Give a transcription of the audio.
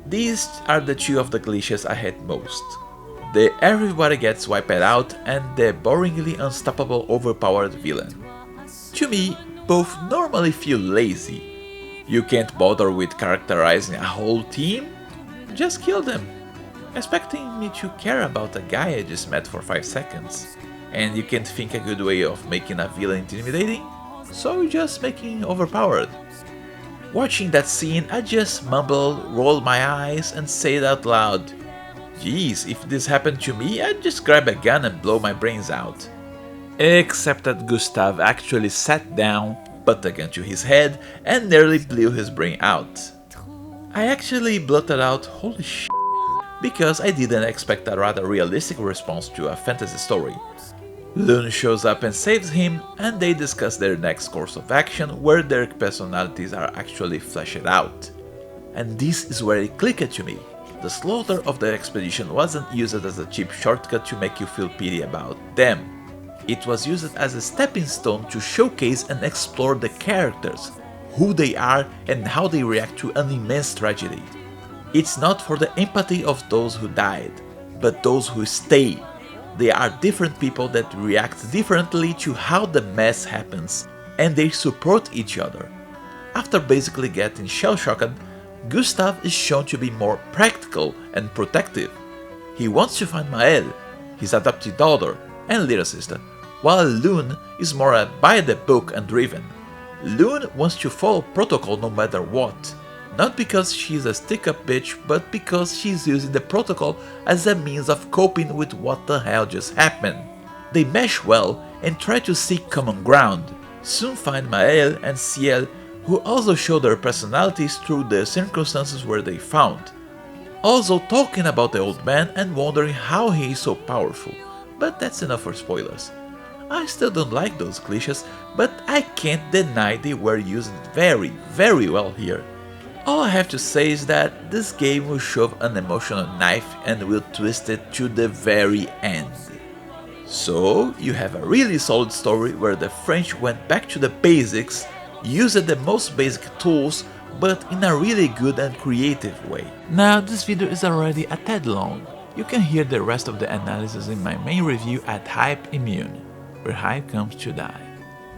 These are the two of the cliches I hate most. The everybody gets wiped out and the boringly unstoppable overpowered villain. To me, both normally feel lazy. You can't bother with characterizing a whole team? Just kill them. Expecting me to care about a guy I just met for 5 seconds. And you can't think a good way of making a villain intimidating? So you just making overpowered. Watching that scene, I just mumbled, rolled my eyes and said out loud, "Geez, if this happened to me, I'd just grab a gun and blow my brains out." Except that Gustav actually sat down, put a gun to his head and nearly blew his brain out. I actually blurted out, "Holy shit," because I didn't expect a rather realistic response to a fantasy story. Lune shows up and saves him, and they discuss their next course of action where their personalities are actually fleshed out. And this is where it clicked to me. The slaughter of the expedition wasn't used as a cheap shortcut to make you feel pity about them. It was used as a stepping stone to showcase and explore the characters, who they are and how they react to an immense tragedy. It's not for the empathy of those who died, but those who stay. They are different people that react differently to how the mess happens, and they support each other. After basically getting shell-shocked, Gustav is shown to be more practical and protective. He wants to find Maëlle, his adopted daughter and little sister, while Lune is more by the book and driven. Lune wants to follow protocol no matter what. Not because she's a stick-up bitch, but because she's using the protocol as a means of coping with what the hell just happened. They mesh well and try to seek common ground, soon find Maëlle and Ciel, who also show their personalities through the circumstances where they found. Also talking about the old man and wondering how he is so powerful, but that's enough for spoilers. I still don't like those cliches, but I can't deny they were used very, very well here. All I have to say is that this game will shove an emotional knife and will twist it to the very end. So you have a really solid story where the French went back to the basics, used the most basic tools, but in a really good and creative way. Now this video is already a tad long. You can hear the rest of the analysis in my main review at Hype Immune, where hype comes to die.